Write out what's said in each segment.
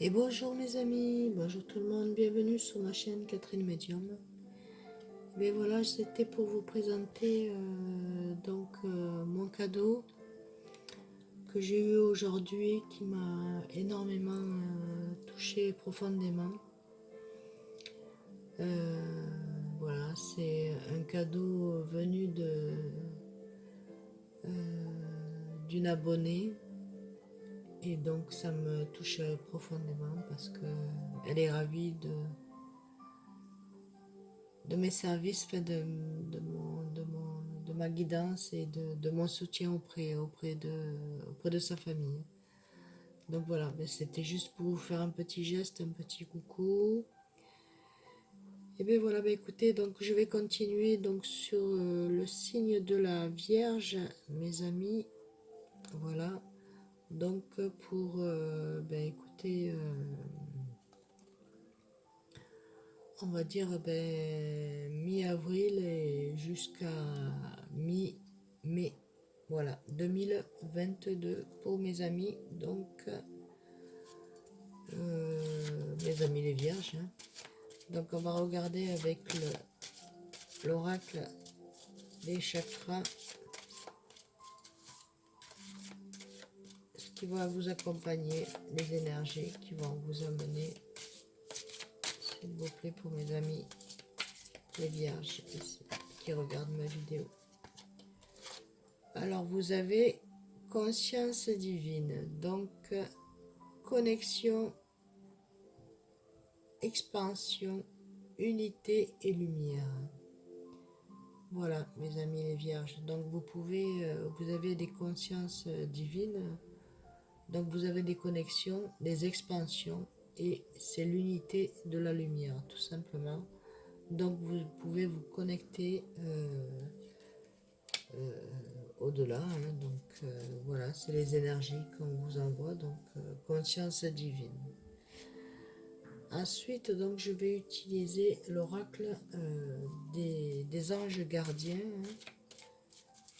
Et bonjour mes amis, bonjour tout le monde, bienvenue sur ma chaîne Catherine Medium. Mais voilà, c'était pour vous présenter mon cadeau que j'ai eu aujourd'hui qui m'a énormément touché profondément. Voilà, c'est un cadeau venu d'une abonnée. Et donc ça me touche profondément parce que elle est ravie de mes services, de ma guidance et de mon soutien auprès de sa famille. Donc voilà, c'était juste pour vous faire un petit geste, un petit coucou. Et bien voilà, écoutez, donc je vais continuer donc sur le signe de la Vierge, mes amis. Voilà, donc pour écoutez, on va dire mi-avril et jusqu'à mi-mai. Voilà, 2022 pour mes amis, donc mes amis les vierges. Hein. Donc on va regarder avec l'oracle des chakras ce qui va vous accompagner, les énergies qui vont vous amener, s'il vous plaît, pour mes amis les vierges ici, qui regardent ma vidéo. Alors vous avez conscience divine, donc connexion, expansion, unité et lumière. Voilà mes amis les vierges, donc vous avez des consciences divines, donc vous avez des connexions, des expansions et c'est l'unité de la lumière tout simplement. Donc vous pouvez vous connecter au-delà, hein, donc voilà, c'est les énergies qu'on vous envoie, donc conscience divine. Ensuite, donc je vais utiliser l'oracle des anges gardiens. Hein.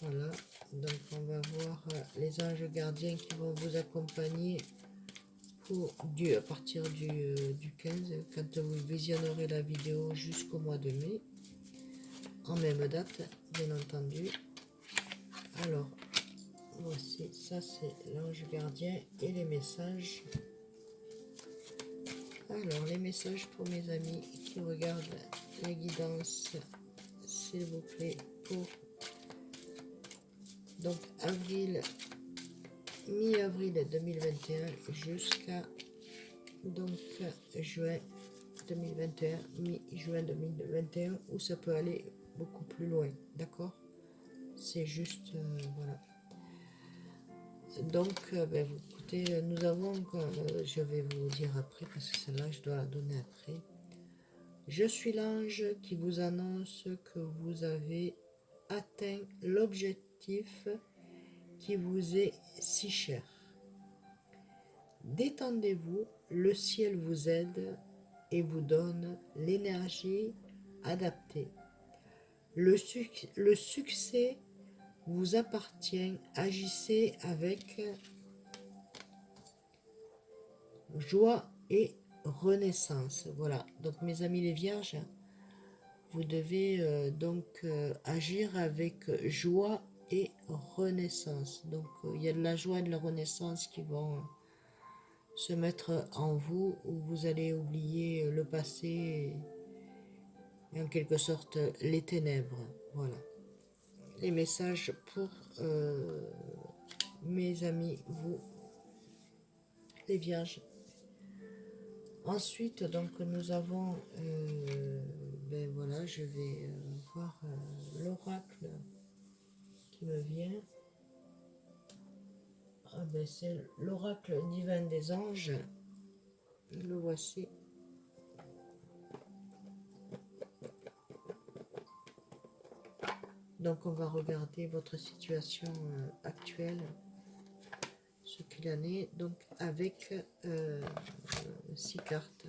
Voilà, donc on va voir les anges gardiens qui vont vous accompagner à partir du 15, quand vous visionnerez la vidéo jusqu'au mois de mai, en même date, bien entendu. Alors, voici, ça c'est l'ange gardien et les messages. Alors, les messages pour mes amis qui regardent la guidance, s'il vous plaît, pour donc avril, mi-avril 2021 jusqu'à donc juin 2021, mi-juin 2021, où ça peut aller beaucoup plus loin, d'accord? C'est juste, voilà. Donc, écoutez, nous avons, je vais vous dire après, parce que celle-là, je dois la donner après. Je suis l'ange qui vous annonce que vous avez atteint l'objectif qui vous est si cher. Détendez-vous, le ciel vous aide et vous donne l'énergie adaptée. Le succès vous appartient, agissez avec joie et renaissance. Voilà, donc mes amis les vierges, vous devez agir avec joie et renaissance. Donc il y a de la joie et de la renaissance qui vont se mettre en vous, où vous allez oublier le passé et en quelque sorte les ténèbres. Voilà. Les messages pour mes amis, vous, les vierges. Ensuite, donc, nous avons, voilà, je vais voir l'oracle qui me vient. Ah, c'est l'oracle divin des anges. Le voici. Donc, on va regarder votre situation actuelle, ce qu'il en est, donc avec 6 cartes,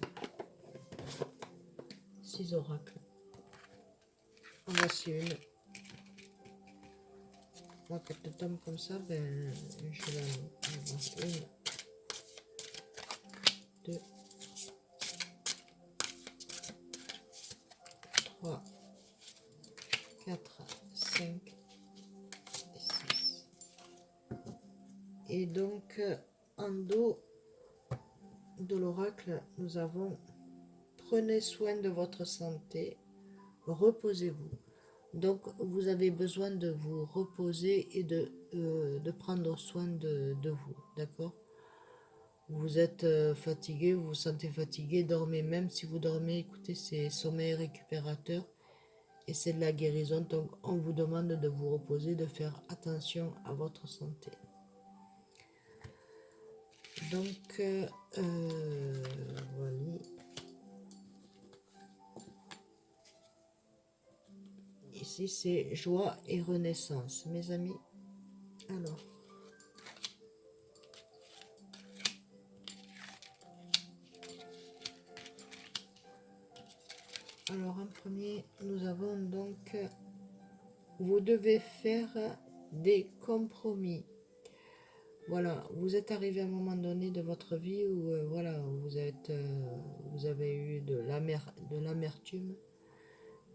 6 oracles. En voici une. Moi, quand elle tombe comme ça, je la mets. 1, 2, 3, 4, 5 et 6. Et donc, en dos de l'oracle, nous avons: prenez soin de votre santé, reposez-vous. Donc, vous avez besoin de vous reposer et de prendre soin de vous, d'accord? Vous êtes fatigué, vous vous sentez fatigué, dormez. Même si vous dormez, écoutez, c'est sommeil récupérateur et c'est de la guérison. Donc, on vous demande de vous reposer, de faire attention à votre santé. Donc, voilà. Ici, c'est joie et renaissance, mes amis. Alors, en premier, nous avons donc: vous devez faire des compromis. Voilà, vous êtes arrivé à un moment donné de votre vie où voilà, vous avez eu de l'amertume,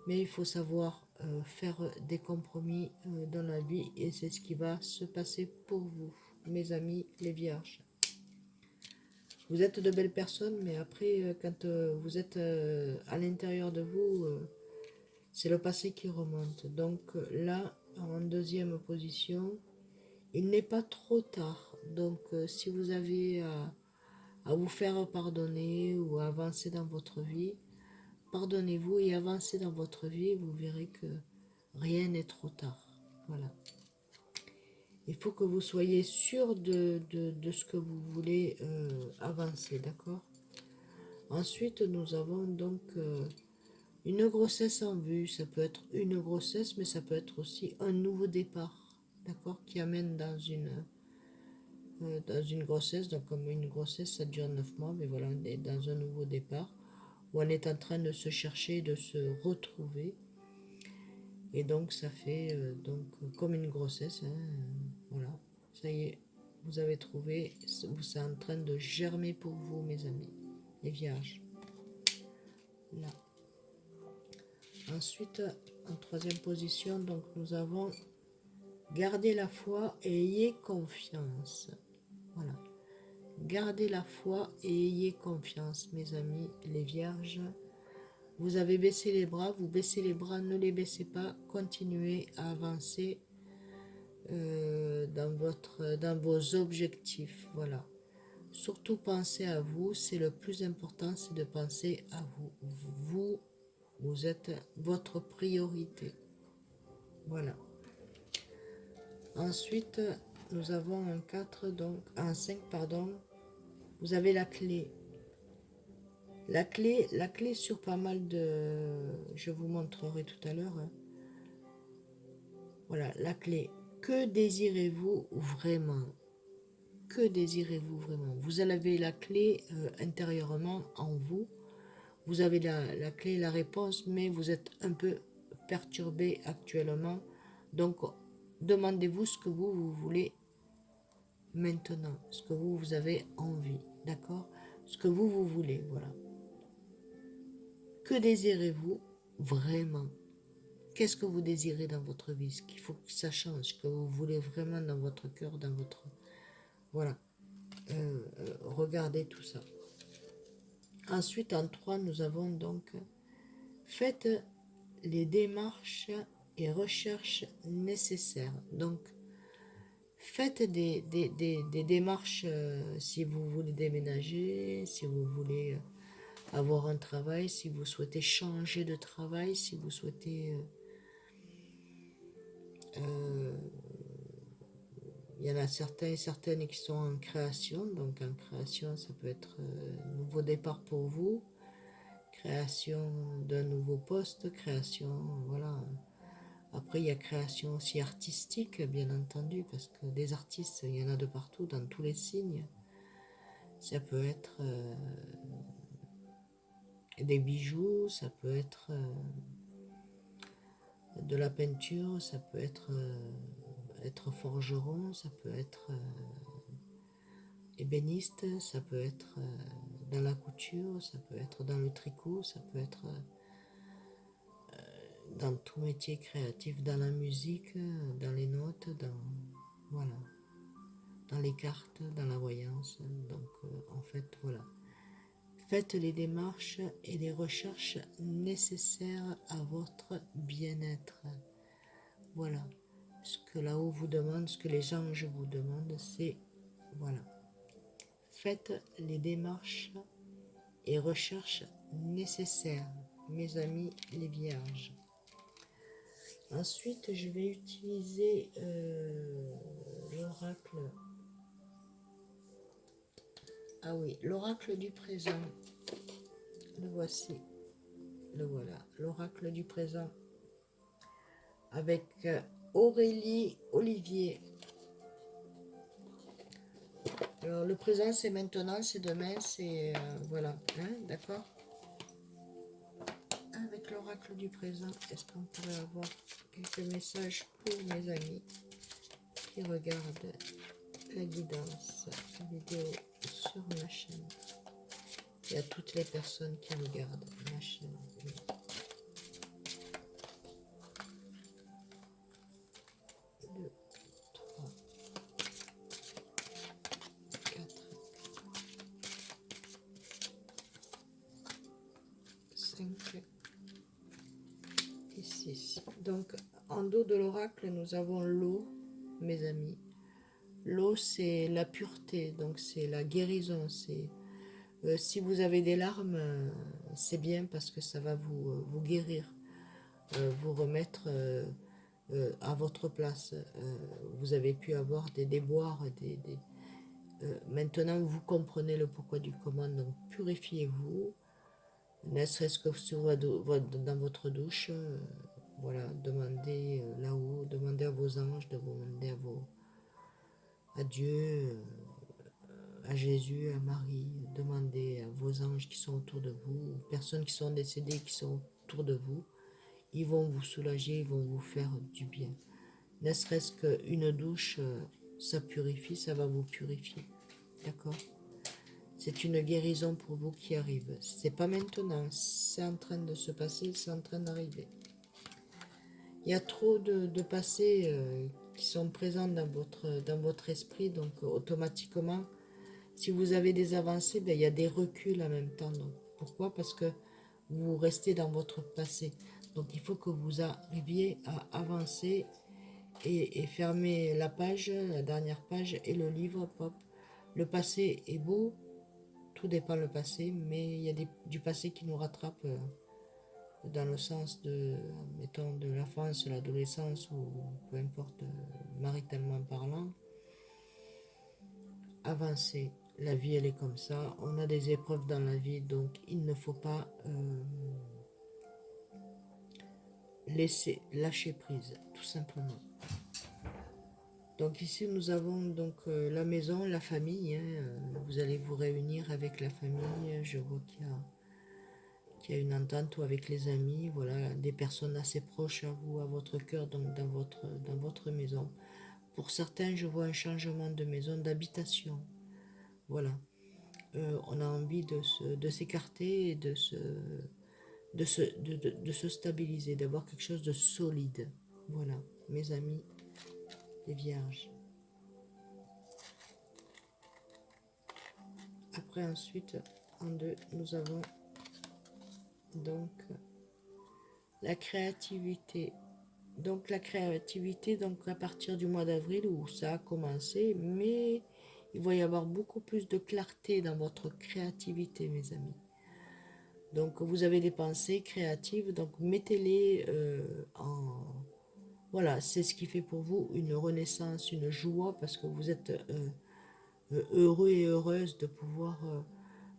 mais il faut savoir faire des compromis dans la vie et c'est ce qui va se passer pour vous, mes amis les vierges. Vous êtes de belles personnes, mais après, quand vous êtes à l'intérieur de vous, c'est le passé qui remonte. Donc là, en deuxième position, il n'est pas trop tard. Donc si vous avez à vous faire pardonner ou à avancer dans votre vie, pardonnez-vous et avancez dans votre vie. Vous verrez que rien n'est trop tard. Voilà. Il faut que vous soyez sûr de ce que vous voulez avancer, d'accord? Ensuite, nous avons donc une grossesse en vue. Ça peut être une grossesse, mais ça peut être aussi un nouveau départ, d'accord? Qui amène dans une grossesse. Donc comme une grossesse, ça dure 9 mois, mais voilà, on est dans un nouveau départ, où on est en train de se chercher, de se retrouver. Et donc ça fait comme une grossesse, hein, voilà, ça y est, vous avez trouvé, c'est en train de germer pour vous, mes amis, les vierges. Là. Ensuite, en troisième position, donc nous avons: gardez la foi et ayez confiance. Voilà. Gardez la foi et ayez confiance, mes amis, les vierges. Vous avez baissé les bras, vous baissez les bras, ne les baissez pas, continuez à avancer dans vos objectifs, voilà. Surtout pensez à vous, c'est le plus important, c'est de penser à vous. Vous êtes votre priorité, voilà. Ensuite, nous avons un 4, donc un 5, pardon. Vous avez la clé. La clé sur pas mal de... Je vous montrerai tout à l'heure. Hein. Voilà, la clé. Que désirez-vous vraiment? Que désirez-vous vraiment? Vous avez la clé intérieurement en vous. Vous avez la clé, la réponse, mais vous êtes un peu perturbé actuellement. Donc, demandez-vous ce que vous voulez maintenant. Ce que vous avez envie. D'accord? Ce que vous voulez, voilà. Que désirez-vous vraiment? Qu'est-ce que vous désirez dans votre vie? Ce qu'il faut que ça change, que vous voulez vraiment dans votre cœur, dans votre... Voilà. Regardez tout ça. Ensuite, en 3, nous avons donc: faites les démarches et recherches nécessaires. Donc, faites des démarches si vous voulez déménager, si vous voulez avoir un travail, si vous souhaitez changer de travail, si vous souhaitez... il y en a certains et certaines qui sont en création. Donc en création, ça peut être un nouveau départ pour vous, création d'un nouveau poste, création, voilà. Après, il y a création aussi artistique, bien entendu, parce que des artistes, il y en a de partout, dans tous les signes. Ça peut être des bijoux, ça peut être de la peinture, ça peut être forgeron, ça peut être ébéniste, ça peut être dans la couture, ça peut être dans le tricot, ça peut être dans tout métier créatif, dans la musique, dans les notes, voilà, dans les cartes, dans la voyance. Donc en fait, voilà. Faites les démarches et les recherches nécessaires à votre bien-être. Voilà. Ce que là-haut vous demande, ce que les anges vous demandent, c'est, voilà. Faites les démarches et recherches nécessaires, mes amis les vierges. Ensuite, je vais utiliser l'oracle. Ah oui, l'oracle du présent. Le voici. Le voilà. L'oracle du présent. Avec Aurélie Olivier. Alors, le présent, c'est maintenant, c'est demain, c'est... voilà, hein, d'accord. Avec l'oracle du présent, est-ce qu'on pourrait avoir quelques messages pour mes amis qui regardent la guidance vidéo sur ma chaîne et à toutes les personnes qui regardent ma chaîne. Deux, trois, quatre, cinq et six. Donc, en dos de l'oracle, nous avons l'eau, mes amis. L'eau, c'est la pureté, donc c'est la guérison. C'est si vous avez des larmes, c'est bien parce que ça va vous guérir, vous remettre à votre place. Vous avez pu avoir des déboires, maintenant vous comprenez le pourquoi du comment, donc purifiez-vous, ne serait-ce que dans votre douche, voilà, demandez là-haut, demandez à vos anges, demandez à Dieu, à Jésus, à Marie, demandez à vos anges qui sont autour de vous, aux personnes qui sont décédées, qui sont autour de vous, ils vont vous soulager, ils vont vous faire du bien. Ne serait-ce qu'une douche, ça purifie, ça va vous purifier. D'accord? C'est une guérison pour vous qui arrive. C'est pas maintenant, c'est en train de se passer, c'est en train d'arriver. Il y a trop de passés qui sont présents dans votre esprit, donc automatiquement, si vous avez des avancées, ben, il y a des reculs en même temps. Donc, pourquoi? Parce que vous restez dans votre passé. Donc il faut que vous arriviez à avancer et fermer la page, la dernière page et le livre. Pop. Le passé est beau, tout dépend le passé, mais il y a du passé qui nous rattrape dans le sens de, mettons, de l'enfance, l'adolescence ou peu importe, maritalement parlant. Avancer. La vie, elle est comme ça. On a des épreuves dans la vie, donc il ne faut pas lâcher prise, tout simplement. Donc ici, nous avons donc la maison, la famille. Hein, vous allez vous réunir avec la famille. Je vois qu'il y a une entente ou avec les amis. Voilà, des personnes assez proches à vous, à votre cœur, donc dans votre maison. Pour certains, je vois un changement de maison, d'habitation. Voilà. On a envie de s'écarter et de se stabiliser, d'avoir quelque chose de solide. Voilà, mes amis, les vierges. Après, ensuite, en deux, nous avons donc la créativité. Donc la créativité, donc à partir du mois d'avril où ça a commencé, mais il va y avoir beaucoup plus de clarté dans votre créativité, mes amis. Donc vous avez des pensées créatives, donc mettez-les en... Voilà, c'est ce qui fait pour vous une renaissance, une joie, parce que vous êtes heureux et heureuse de pouvoir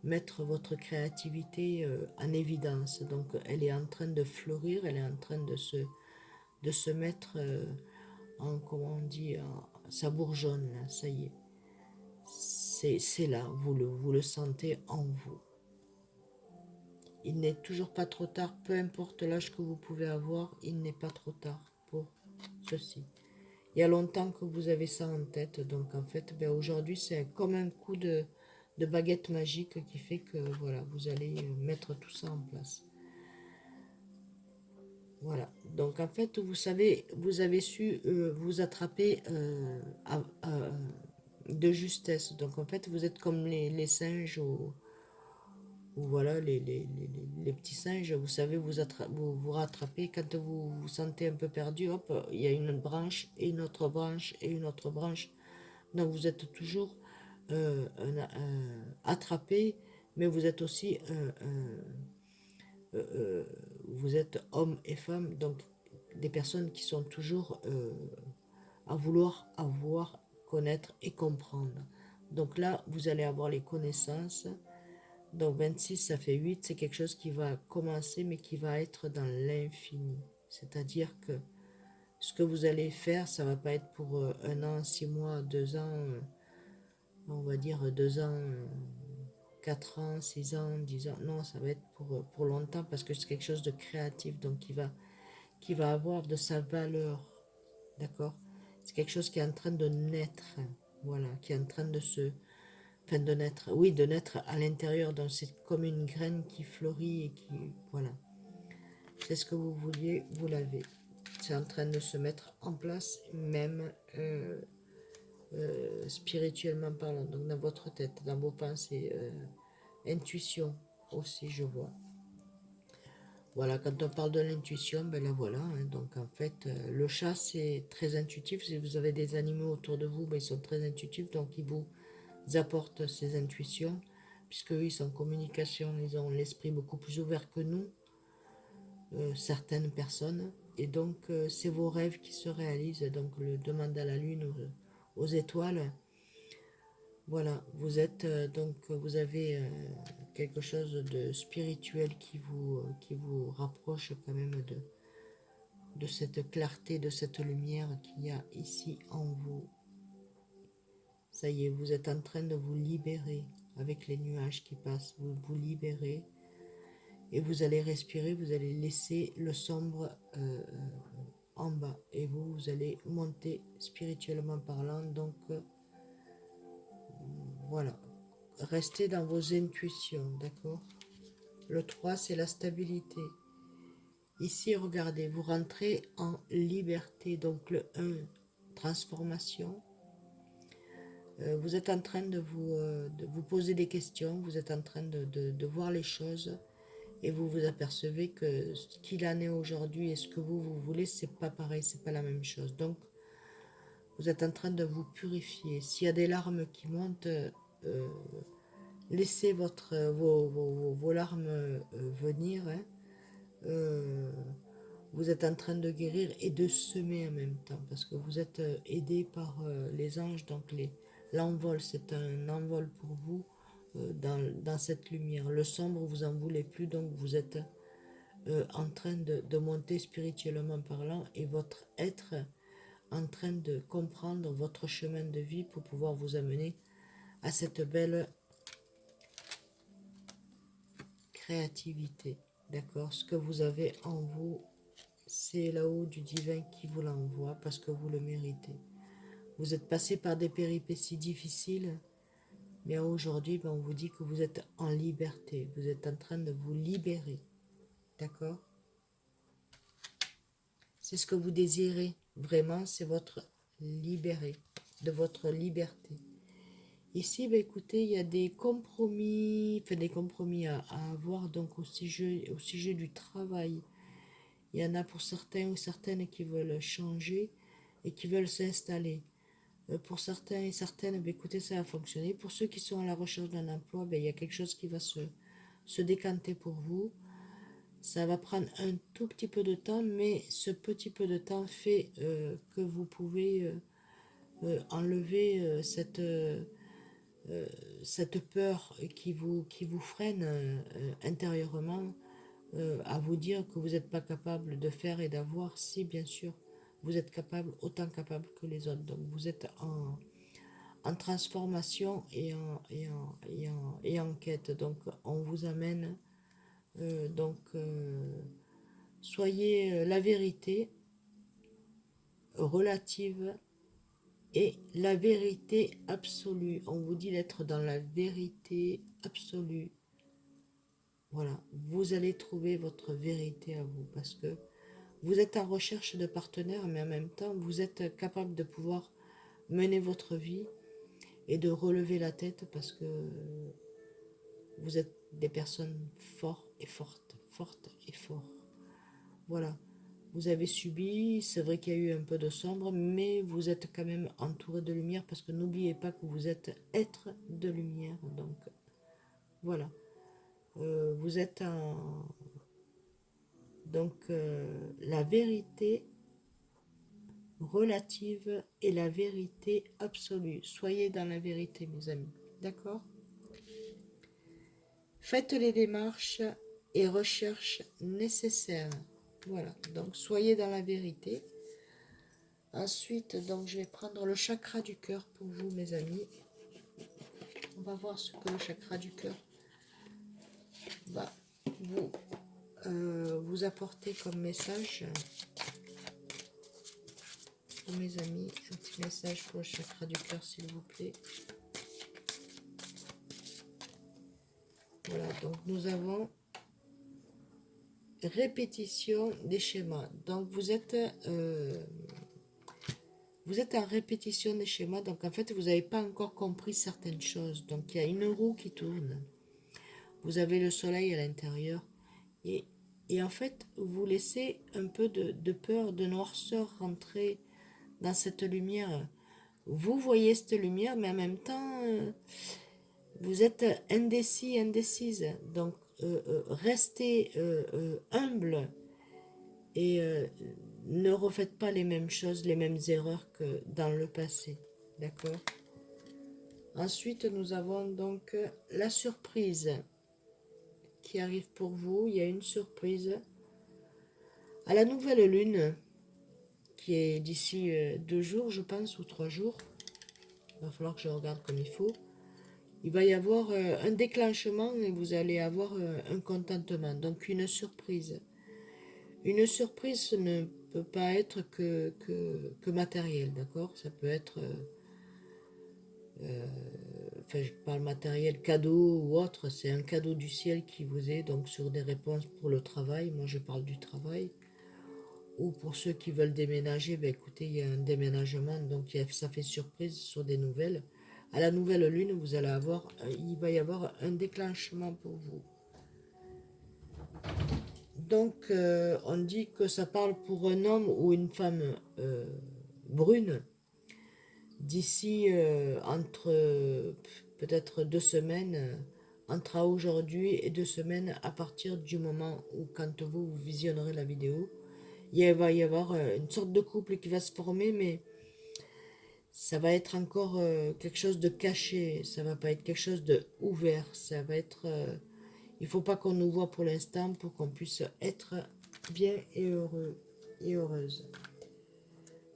mettre votre créativité en évidence. Donc elle est en train de fleurir, elle est en train de se mettre en, comment on dit, ça bourgeonne, là, ça y est. C'est là, vous le sentez en vous. Il n'est toujours pas trop tard, peu importe l'âge que vous pouvez avoir, il n'est pas trop tard pour ceci. Il y a longtemps que vous avez ça en tête, donc en fait, ben aujourd'hui, c'est comme un coup de de baguette magique qui fait que voilà, vous allez mettre tout ça en place. Voilà, donc en fait, vous savez, vous avez su vous attraper de justesse. Donc en fait, vous êtes comme les singes ou voilà, les petits singes, vous savez, vous rattrapez quand vous vous sentez un peu perdu, hop, il y a une branche et une autre branche et une autre branche. Donc vous êtes toujours attrapé, mais vous êtes aussi vous êtes homme et femme, donc des personnes qui sont toujours à vouloir avoir, connaître et comprendre. Donc là, vous allez avoir les connaissances. Donc 26, ça fait 8, c'est quelque chose qui va commencer, mais qui va être dans l'infini. C'est-à-dire que ce que vous allez faire, ça va pas être pour 1 an, 6 mois, 2 ans, on va dire 2 ans, 4 ans, 6 ans, 10 ans. Non, ça va être pour longtemps parce que c'est quelque chose de créatif, donc qui va avoir de sa valeur. D'accord? C'est quelque chose qui est en train de naître. Voilà, qui est en train de se. Enfin, de naître. Oui, de naître à l'intérieur. Donc, c'est comme une graine qui fleurit et qui. Voilà. C'est ce que vous vouliez, vous l'avez. C'est en train de se mettre en place, même spirituellement parlant. Donc, dans votre tête, dans vos pensées. Intuition aussi, je vois. Voilà, quand on parle de l'intuition, ben là voilà, hein, donc en fait, le chat c'est très intuitif. Si vous avez des animaux autour de vous, ben, ils sont très intuitifs, donc ils vous apportent ces intuitions, puisque eux, ils sont en communication, ils ont l'esprit beaucoup plus ouvert que nous, certaines personnes, et donc c'est vos rêves qui se réalisent, donc le demande à la lune, aux étoiles. Voilà, vous êtes donc vous avez quelque chose de spirituel qui vous rapproche quand même de cette clarté, de cette lumière qu'il y a ici en vous. Ça y est, vous êtes en train de vous libérer avec les nuages qui passent, vous vous libérez et vous allez respirer, vous allez laisser le sombre en bas et vous allez monter spirituellement parlant, donc voilà. Restez dans vos intuitions, d'accord? Le 3, c'est la stabilité. Ici, regardez, vous rentrez en liberté. Donc le 1, transformation. Vous êtes en train de vous poser des questions, vous êtes en train de voir les choses et vous vous apercevez que ce qu'il en est aujourd'hui et ce que vous voulez, c'est pas pareil, c'est pas la même chose. Donc, vous êtes en train de vous purifier. S'il y a des larmes qui montent, laissez vos larmes venir. Hein. Euh, vous êtes en train de guérir et de semer en même temps parce que vous êtes aidé par les anges. Donc l'envol, c'est un envol pour vous dans cette lumière. Le sombre, vous en voulez plus, donc vous êtes en train de monter spirituellement parlant et votre être en train de comprendre votre chemin de vie pour pouvoir vous amener à cette belle créativité. D'accord? Ce que vous avez en vous, c'est là-haut du divin qui vous l'envoie parce que vous le méritez. Vous êtes passé par des péripéties difficiles, mais aujourd'hui, ben, on vous dit que vous êtes en liberté. Vous êtes en train de vous libérer. D'accord? C'est ce que vous désirez. Vraiment, c'est votre libéré, de votre liberté. Ici, ben, écoutez, il y a des compromis, enfin des compromis à avoir donc au sujet du travail. Il y en a pour certains ou certaines qui veulent changer et qui veulent s'installer. Pour certains et certaines, ben, écoutez, ça a fonctionné. Pour ceux qui sont à la recherche d'un emploi, ben, il y a quelque chose qui va se décanter pour vous. Ça va prendre un tout petit peu de temps, mais ce petit peu de temps fait que vous pouvez enlever cette peur qui vous freine intérieurement à vous dire que vous n'êtes pas capable de faire et d'avoir, si bien sûr, vous êtes capable, autant capable que les autres. Donc vous êtes en transformation et en quête. Donc on vous amène, soyez la vérité relative et la vérité absolue. On vous dit d'être dans la vérité absolue. Voilà, vous allez trouver votre vérité à vous parce que vous êtes en recherche de partenaires, mais en même temps, vous êtes capable de pouvoir mener votre vie et de relever la tête parce que vous êtes des personnes fortes et fortes, fortes et forts. Voilà, vous avez subi, c'est vrai qu'il y a eu un peu de sombre, mais vous êtes quand même entouré de lumière parce que n'oubliez pas que vous êtes être de lumière. Donc voilà, vous êtes en... Donc la vérité relative et la vérité absolue. Soyez dans la vérité, mes amis. D'accord? Faites les démarches et recherches nécessaires. Voilà, donc soyez dans la vérité. Ensuite, donc je vais prendre le chakra du cœur pour vous, mes amis. On va voir ce que le chakra du cœur va vous apporter comme message. Pour mes amis, un petit message pour le chakra du cœur, s'il vous plaît. Voilà, donc nous avons répétition des schémas. Donc vous êtes en répétition des schémas, donc en fait vous n'avez pas encore compris certaines choses. Donc il y a une roue qui tourne. Vous avez le soleil à l'intérieur. Et en fait, vous laissez un peu de peur, de noirceur rentrer dans cette lumière. Vous voyez cette lumière, mais en même temps, vous êtes indécis, indécise. Donc, restez humble et ne refaites pas les mêmes choses, les mêmes erreurs que dans le passé. D'accord? Ensuite, nous avons donc la surprise qui arrive pour vous. Il y a une surprise à la nouvelle lune qui est d'ici 2 jours, je pense, ou 3 jours. Il va falloir que je regarde comme il faut. Il va y avoir un déclenchement et vous allez avoir un contentement, donc une surprise. Une surprise ne peut pas être que matériel, d'accord? Ça peut être, enfin je parle matériel, cadeau ou autre, c'est un cadeau du ciel qui vous est, donc sur des réponses pour le travail, moi je parle du travail. Ou pour ceux qui veulent déménager, ben écoutez, il y a un déménagement, donc ça fait surprise sur des nouvelles. À la nouvelle lune, vous allez avoir, il va y avoir un déclenchement pour vous. Donc, on dit que ça parle pour un homme ou une femme brune d'ici entre peut-être 2 semaines, entre aujourd'hui et 2 semaines à partir du moment où quand vous visionnerez la vidéo, il va y avoir une sorte de couple qui va se former, mais ça va être encore quelque chose de caché, ça va pas être quelque chose de ouvert, ça va être... il faut pas qu'on nous voit pour l'instant pour qu'on puisse être bien et heureux et heureuse.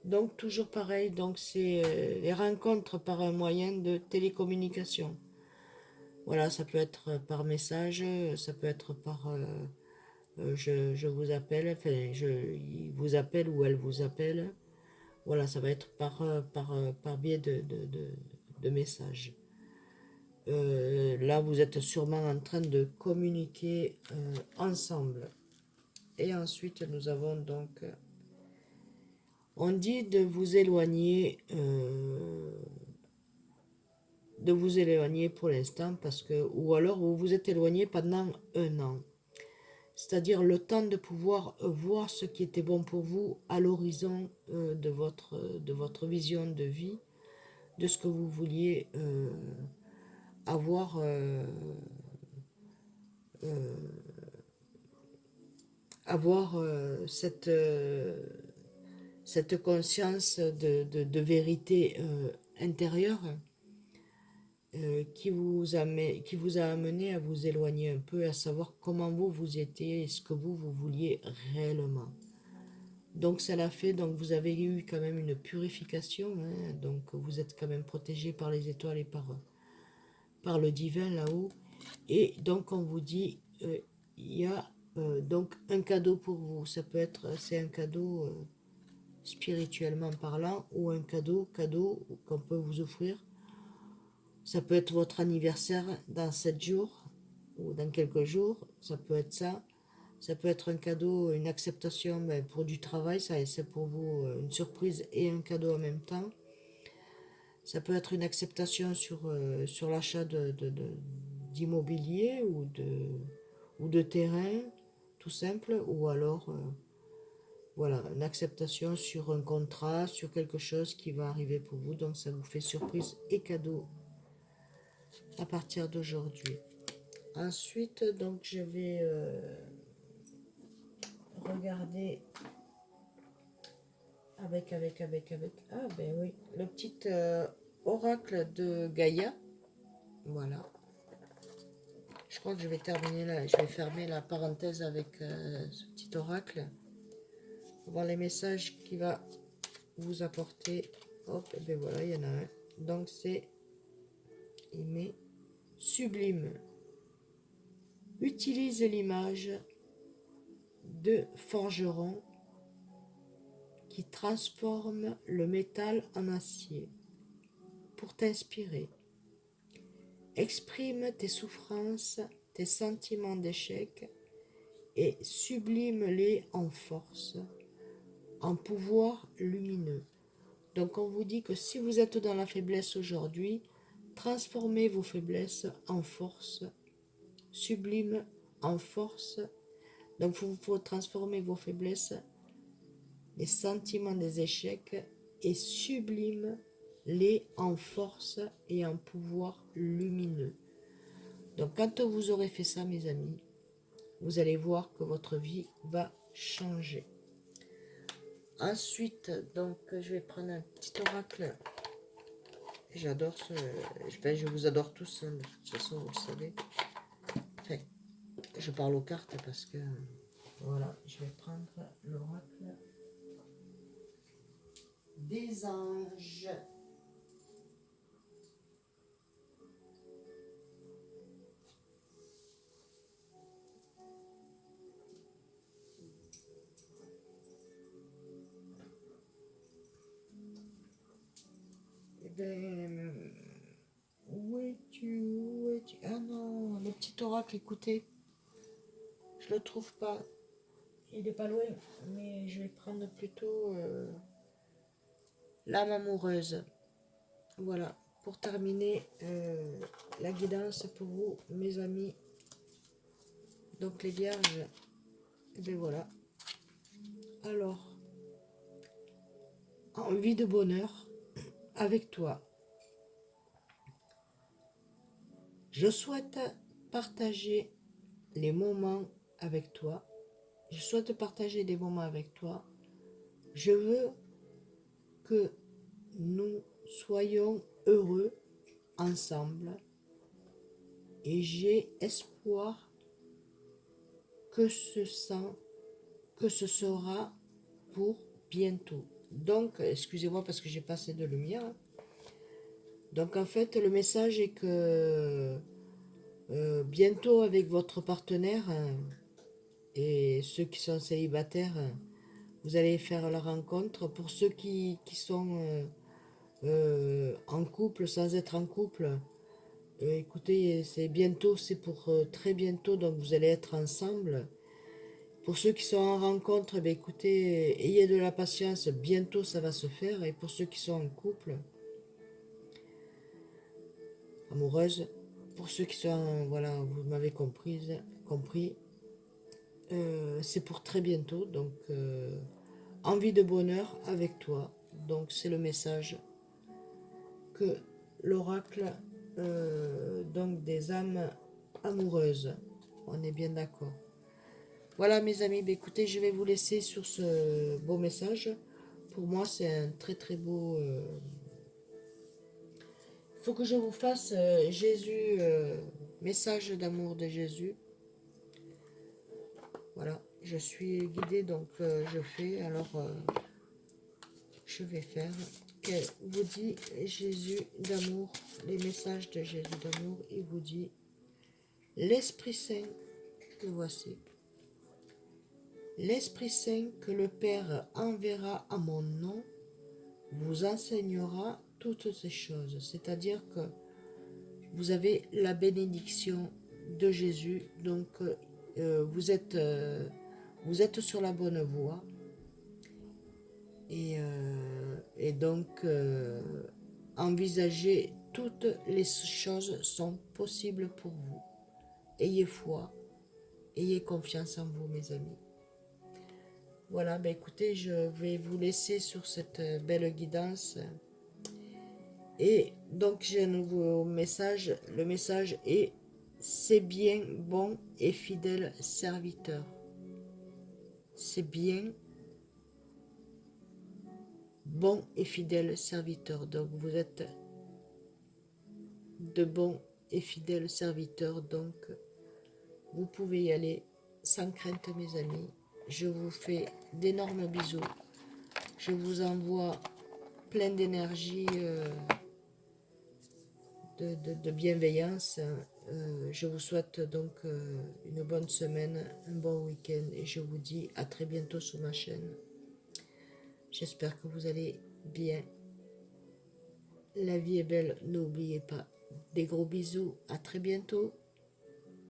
Donc toujours pareil, donc c'est les rencontres par un moyen de télécommunication. Voilà, ça peut être par message, ça peut être par... je vous appelle, enfin, il vous appelle ou elle vous appelle. Voilà, ça va être par biais de messages. Là, vous êtes sûrement en train de communiquer ensemble. Et ensuite, nous avons donc... on dit de vous éloigner pour l'instant, parce que, ou alors vous vous êtes éloigné pendant 1 an. C'est-à-dire le temps de pouvoir voir ce qui était bon pour vous à l'horizon de votre vision de vie, de ce que vous vouliez avoir cette conscience de vérité intérieure qui vous a amené à vous éloigner un peu, à savoir comment vous étiez et ce que vous vouliez réellement. Donc ça l'a fait, donc vous avez eu quand même une purification, hein, donc vous êtes quand même protégé par les étoiles et par le divin là-haut. Et donc on vous dit, il y a donc un cadeau pour vous. Ça peut être, c'est un cadeau spirituellement parlant, ou un cadeau qu'on peut vous offrir. Ça peut être votre anniversaire dans 7 jours ou dans quelques jours, ça peut être ça. Ça peut être un cadeau, une acceptation pour du travail, ça c'est pour vous une surprise et un cadeau en même temps. Ça peut être une acceptation sur l'achat d'immobilier ou de terrain, tout simple, ou alors voilà, une acceptation sur un contrat, sur quelque chose qui va arriver pour vous, donc ça vous fait surprise et cadeau à partir d'aujourd'hui. Ensuite, donc je vais regarder avec, ah ben oui, le petit oracle de Gaïa, voilà. Je crois que je vais terminer là, je vais fermer la parenthèse avec ce petit oracle. Pour voir les messages qu'il va vous apporter. Hop, et ben voilà, il y en a un. Donc c'est, il met sublime. Utilise l'image de forgeron qui transforme le métal en acier pour t'inspirer. Exprime tes souffrances, tes sentiments d'échec et sublime-les en force, en pouvoir lumineux. Donc on vous dit que si vous êtes dans la faiblesse aujourd'hui, transformez vos faiblesses en force, sublime en force. Donc il faut transformer vos faiblesses, les sentiments des échecs, et sublime les en force et en pouvoir lumineux. Donc quand vous aurez fait ça, mes amis, vous allez voir que votre vie va changer. Ensuite, donc je vais prendre un petit oracle. J'adore ce... Enfin, je vous adore tous, hein, de toute façon, vous le savez. Enfin, je parle aux cartes parce que... Voilà, je vais prendre l'oracle des anges. Eh bien, où es-tu? Ah non, le petit oracle, écoutez, je le trouve pas. Il est pas loin, mais je vais prendre plutôt l'âme amoureuse. Voilà, pour terminer la guidance pour vous, mes amis. Donc les vierges, et bien voilà. Alors, envie de bonheur avec toi. Je souhaite partager les moments avec toi. Je souhaite partager des moments avec toi. Je veux que nous soyons heureux ensemble. Et j'ai espoir que ce sera pour bientôt. Donc, excusez-moi parce que j'ai pas assez de lumière. Donc en fait, le message est que bientôt avec votre partenaire et ceux qui sont célibataires, vous allez faire la rencontre. Pour ceux qui sont en couple sans être en couple, écoutez, c'est bientôt, c'est pour très bientôt, donc vous allez être ensemble. Pour ceux qui sont en rencontre, ben écoutez, ayez de la patience, bientôt ça va se faire. Et pour ceux qui sont en couple, amoureuse, pour ceux qui sont, voilà, vous m'avez compris, c'est pour très bientôt. Donc, envie de bonheur avec toi. Donc, c'est le message que l'oracle donc des âmes amoureuses. On est bien d'accord. Voilà mes amis, ben, écoutez, je vais vous laisser sur ce beau message. Pour moi, c'est un très très beau... Il faut que je vous fasse Jésus, message d'amour de Jésus. Voilà, je suis guidée, donc je fais. Alors, je vais faire. Que vous dit Jésus d'amour, les messages de Jésus d'amour, il vous dit l'Esprit Saint, le voici. L'Esprit Saint que le Père enverra à mon nom vous enseignera toutes ces choses. C'est-à-dire que vous avez la bénédiction de Jésus, donc vous êtes sur la bonne voie. Et donc, envisager toutes les choses sont possibles pour vous. Ayez foi, ayez confiance en vous, mes amis. Voilà, ben écoutez, je vais vous laisser sur cette belle guidance. Et donc, j'ai un nouveau message. Le message est: c'est bien, bon et fidèle serviteur. C'est bien, bon et fidèle serviteur. Donc, vous êtes de bons et fidèles serviteurs. Donc, vous pouvez y aller sans crainte, mes amis. Je vous fais d'énormes bisous. Je vous envoie plein d'énergie, de bienveillance. Je vous souhaite donc une bonne semaine, un bon week-end et je vous dis à très bientôt sur ma chaîne. J'espère que vous allez bien. La vie est belle, n'oubliez pas. Des gros bisous, à très bientôt.